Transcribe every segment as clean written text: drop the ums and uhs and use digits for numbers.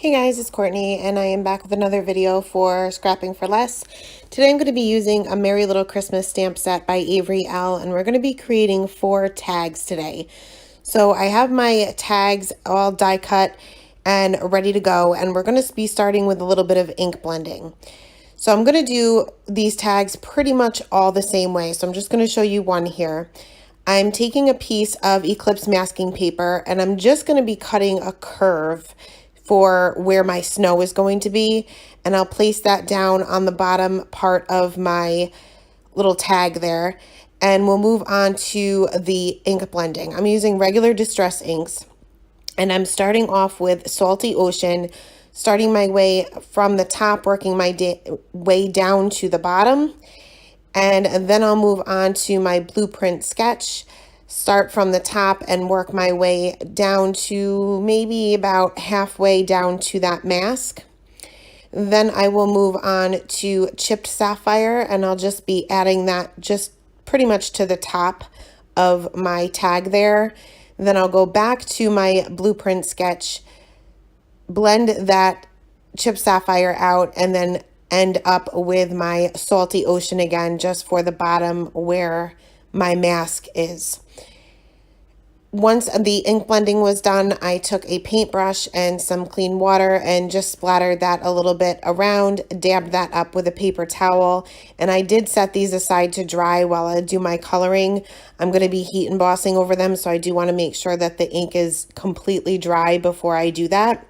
Hey guys, it's Courtney and I am back with another video for Scrapping for Less. Today I'm going to be using a Merry Little Christmas stamp set by Avery, Elle, and we're going to be creating 4 tags today. So I have my tags all die cut and ready to go, and we're going to be starting with a little bit of ink blending. So I'm going to do these tags pretty much all the same way. So I'm just going to show you one here. I'm taking a piece of Eclipse masking paper and I'm just going to be cutting a curve for where my snow is going to be, and I'll place that down on the bottom part of my little tag there, and we'll move on to the ink blending. I'm using regular distress inks, and I'm starting off with Salty Ocean, starting my way from the top, working my way down to the bottom, and then I'll move on to my Blueprint Sketch, start from the top and work my way down to maybe about halfway down to that mask. Then I will move on to Chipped Sapphire, and I'll just be adding that just pretty much to the top of my tag there. Then I'll go back to my Blueprint Sketch, blend that Chipped Sapphire out, and then end up with my Salty Ocean again, just for the bottom where my mask is. Once the ink blending was done, I took a paintbrush and some clean water and just splattered that a little bit around, dabbed that up with a paper towel, and I did set these aside to dry while I do my coloring. I'm going to be heat embossing over them, so I do want to make sure that the ink is completely dry before I do that.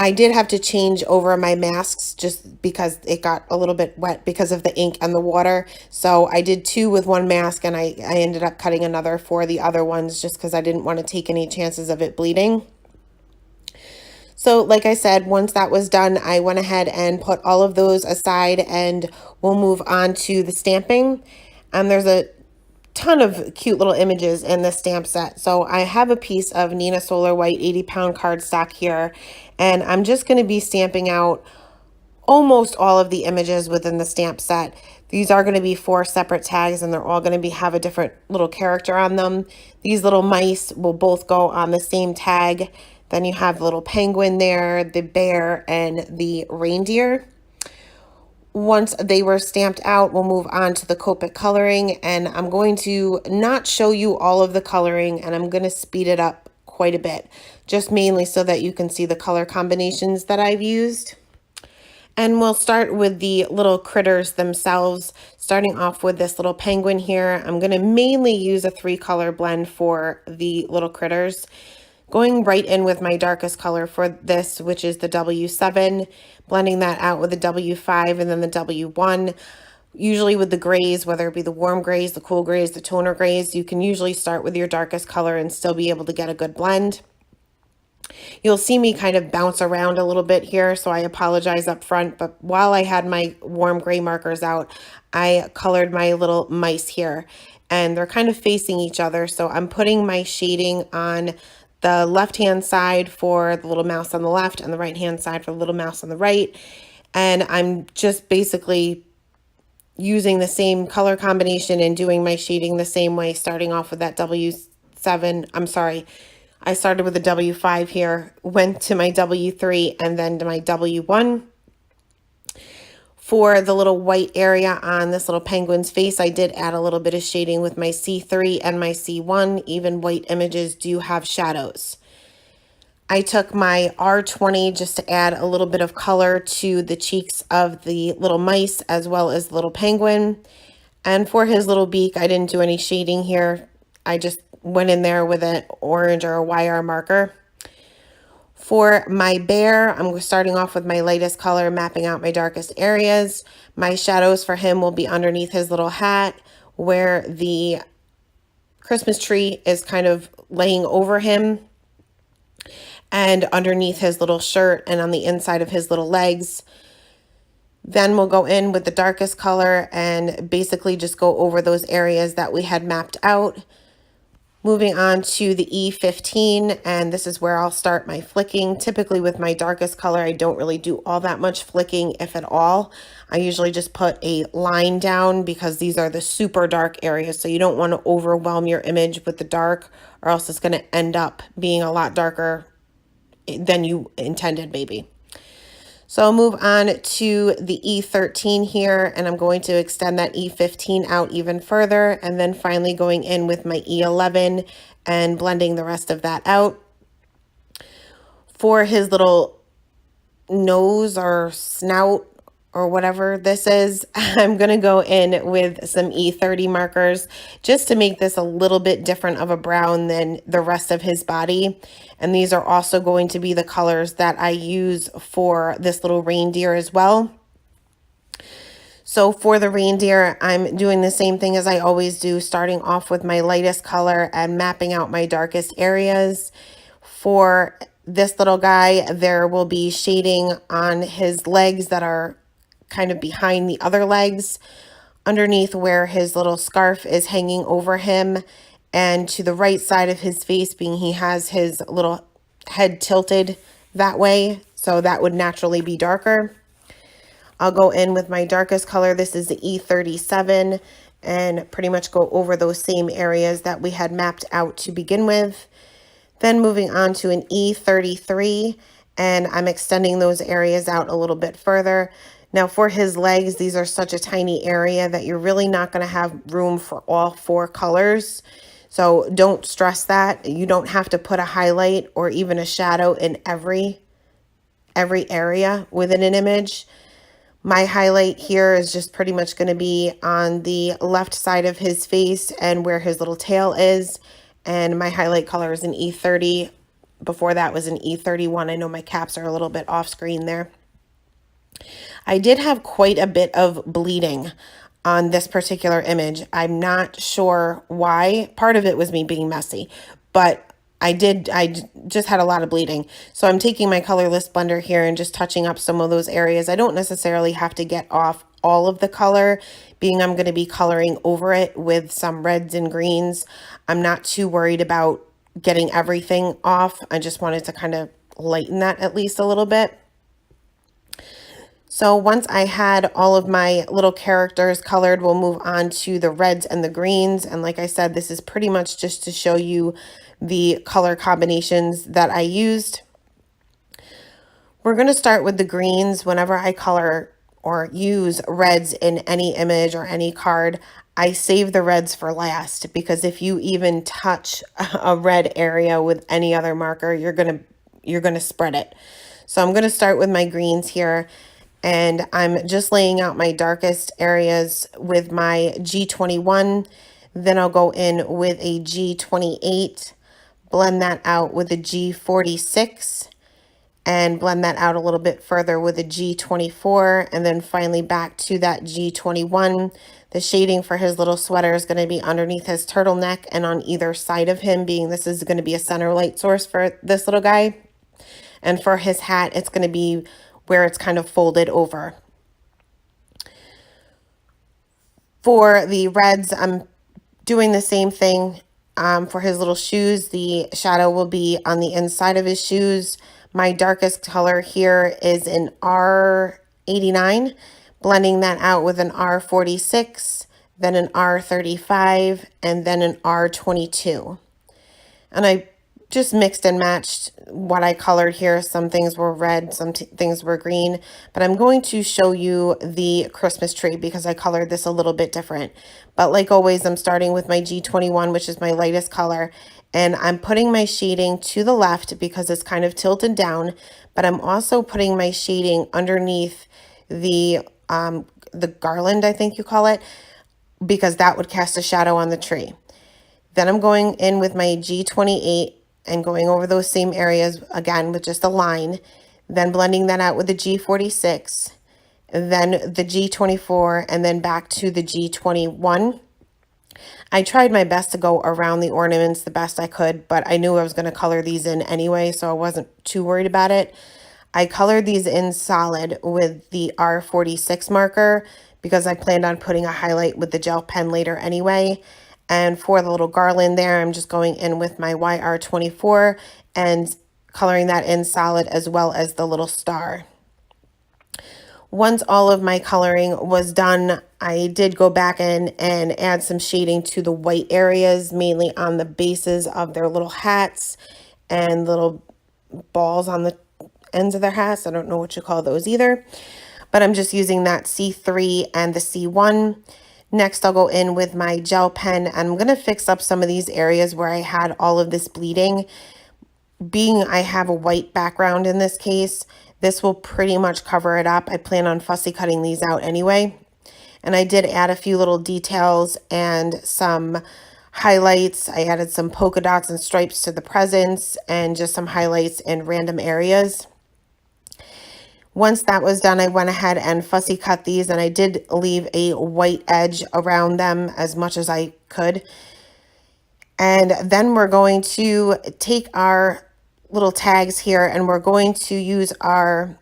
I did have to change over my masks just because it got a little bit wet because of the ink and the water. So I did 2 with one mask, and I ended up cutting another for the other ones just because I didn't want to take any chances of it bleeding. So like I said, once that was done, I went ahead and put all of those aside, and we'll move on to the stamping. There's a ton of cute little images in the stamp set. So I have a piece of Nina Solar White 80-pound cardstock here, and I'm just going to be stamping out almost all of the images within the stamp set. These are going to be 4 separate tags, and they're all going to have a different little character on them. These little mice will both go on the same tag. Then you have the little penguin there, the bear, and the reindeer. Once they were stamped out, we'll move on to the Copic coloring, and I'm going to not show you all of the coloring, and I'm going to speed it up quite a bit, just mainly so that you can see the color combinations that I've used. And we'll start with the little critters themselves, starting off with this little penguin here. I'm going to mainly use a 3-color blend for the little critters. Going right in with my darkest color for this, which is the W7, blending that out with the W5 and then the W1. Usually with the grays, whether it be the warm grays, the cool grays, the toner grays, you can usually start with your darkest color and still be able to get a good blend. You'll see me kind of bounce around a little bit here, so I apologize up front, but while I had my warm gray markers out, I colored my little mice here, and they're kind of facing each other, so I'm putting my shading on the left-hand side for the little mouse on the left and the right-hand side for the little mouse on the right. And I'm just basically using the same color combination and doing my shading the same way, starting off with that W7. I'm sorry, I started with the W5 here, went to my W3, and then to my W1. For the little white area on this little penguin's face, I did add a little bit of shading with my C3 and my C1. Even white images do have shadows. I took my R20 just to add a little bit of color to the cheeks of the little mice as well as the little penguin. And for his little beak, I didn't do any shading here. I just went in there with an orange or a YR marker. For my bear, I'm starting off with my lightest color, mapping out my darkest areas. My shadows for him will be underneath his little hat, where the Christmas tree is kind of laying over him, and underneath his little shirt and on the inside of his little legs. Then we'll go in with the darkest color and basically just go over those areas that we had mapped out. Moving on to the E15, and this is where I'll start my flicking. Typically with my darkest color, I don't really do all that much flicking, if at all. I usually just put a line down because these are the super dark areas, so you don't want to overwhelm your image with the dark, or else it's going to end up being a lot darker than you intended maybe. So I'll move on to the E13 here, and I'm going to extend that E15 out even further, and then finally going in with my E11 and blending the rest of that out. For his little nose or snout or whatever this is, I'm going to go in with some E30 markers just to make this a little bit different of a brown than the rest of his body. And these are also going to be the colors that I use for this little reindeer as well. So for the reindeer, I'm doing the same thing as I always do, starting off with my lightest color and mapping out my darkest areas. For this little guy, there will be shading on his legs that are kind of behind the other legs, underneath where his little scarf is hanging over him, and to the right side of his face, being he has his little head tilted that way, so that would naturally be darker. I'll go in with my darkest color. This is the E37, and pretty much go over those same areas that we had mapped out to begin with. Then moving on to an E33, and I'm extending those areas out a little bit further. Now for his legs, these are such a tiny area that you're really not going to have room for all 4 colors. So don't stress that. You don't have to put a highlight or even a shadow in every area within an image. My highlight here is just pretty much going to be on the left side of his face and where his little tail is. And my highlight color is an E30. Before that was an E31. I know my caps are a little bit off screen there. I did have quite a bit of bleeding on this particular image. I'm not sure why. Part of it was me being messy, but I just had a lot of bleeding. So I'm taking my colorless blender here and just touching up some of those areas. I don't necessarily have to get off all of the color, being I'm going to be coloring over it with some reds and greens. I'm not too worried about getting everything off. I just wanted to kind of lighten that at least a little bit. So once I had all of my little characters colored, we'll move on to the reds and the greens. And like I said, this is pretty much just to show you the color combinations that I used. We're going to start with the greens. Whenever I color or use reds in any image or any card, I save the reds for last, because if you even touch a red area with any other marker, you're going to spread it. So I'm going to start with my greens here. And I'm just laying out my darkest areas with my G21. Then I'll go in with a G28, blend that out with a G46, and blend that out a little bit further with a G24, and then finally back to that G21. The shading for his little sweater is going to be underneath his turtleneck and on either side of him, being this is going to be a center light source for this little guy. And for his hat, it's going to be where it's kind of folded over. For the reds, I'm doing the same thing. For his little shoes, the shadow will be on the inside of his shoes. My darkest color here is an R89, blending that out with an R46, then an R35, and then an R22. And I just mixed and matched what I colored here. Some things were red, some things were green, but I'm going to show you the Christmas tree because I colored this a little bit different. But like always, I'm starting with my G21, which is my lightest color, and I'm putting my shading to the left because it's kind of tilted down, but I'm also putting my shading underneath the garland, I think you call it, because that would cast a shadow on the tree. Then I'm going in with my G28 and going over those same areas again with just a line, then blending that out with the G46, then the G24, and then back to the G21. I tried my best to go around the ornaments the best I could, but I knew I was going to color these in anyway, so I wasn't too worried about it. I colored these in solid with the R46 marker because I planned on putting a highlight with the gel pen later anyway. And for the little garland there, I'm just going in with my YR24 and coloring that in solid as well as the little star. Once all of my coloring was done, I did go back in and add some shading to the white areas, mainly on the bases of their little hats and little balls on the ends of their hats. I don't know what you call those either, but I'm just using that C3 and the C1. Next, I'll go in with my gel pen, and I'm going to fix up some of these areas where I had all of this bleeding. Being I have a white background in this case, this will pretty much cover it up. I plan on fussy cutting these out anyway. And I did add a few little details and some highlights. I added some polka dots and stripes to the presents and just some highlights in random areas. Once that was done, I went ahead and fussy cut these, and I did leave a white edge around them as much as I could. And then we're going to take our little tags here, and we're going to use our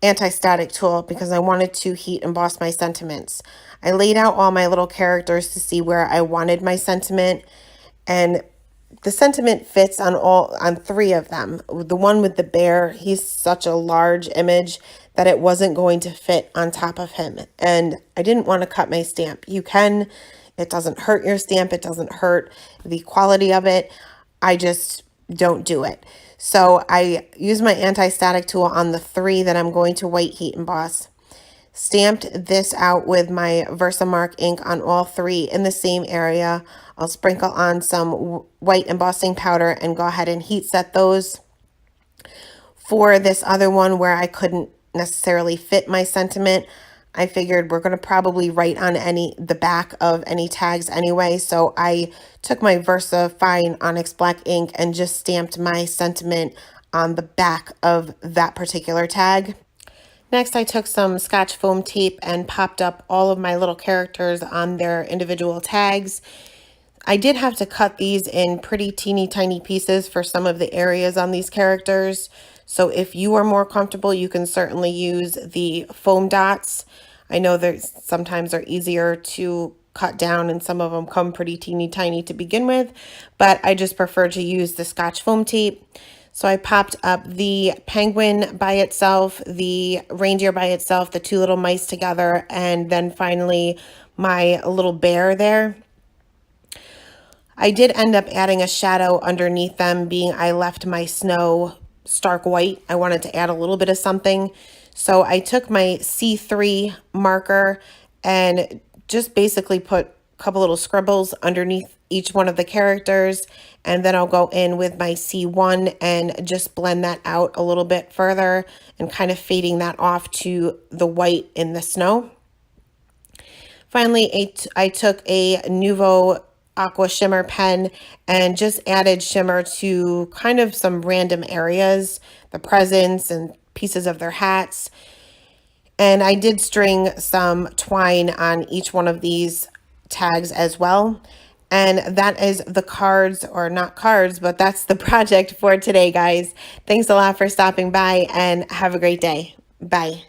anti-static tool because I wanted to heat emboss my sentiments. I laid out all my little characters to see where I wanted my sentiment, and the sentiment fits on 3 of them. The one with the bear, he's such a large image that it wasn't going to fit on top of him, and I didn't want to cut my stamp. You can, it doesn't hurt your stamp, it doesn't hurt the quality of it. I just don't do it. So I use my anti-static tool on the 3 that I'm going to white heat emboss. Stamped this out with my Versamark ink on all 3 in the same area. I'll sprinkle on some white embossing powder and go ahead and heat set those. For this other one where I couldn't necessarily fit my sentiment, I figured we're going to probably write on the back of any tags anyway, so I took my Versa Fine Onyx Black ink and just stamped my sentiment on the back of that particular tag. Next, I took some Scotch foam tape and popped up all of my little characters on their individual tags. I did have to cut these in pretty teeny tiny pieces for some of the areas on these characters. So if you are more comfortable, you can certainly use the foam dots. I know that sometimes they're easier to cut down and some of them come pretty teeny tiny to begin with, but I just prefer to use the Scotch foam tape. So I popped up the penguin by itself, the reindeer by itself, the 2 little mice together, and then finally my little bear there. I did end up adding a shadow underneath them, being I left my snow stark white. I wanted to add a little bit of something. So I took my C3 marker and just basically put a couple little scribbles underneath each one of the characters. And then I'll go in with my C1 and just blend that out a little bit further and kind of fading that off to the white in the snow. Finally, I took a Nuvo Aqua Shimmer pen and just added shimmer to kind of some random areas, the presents and pieces of their hats. And I did string some twine on each one of these tags as well. And that is the cards, or not cards, but that's the project for today, guys. Thanks a lot for stopping by and have a great day. Bye.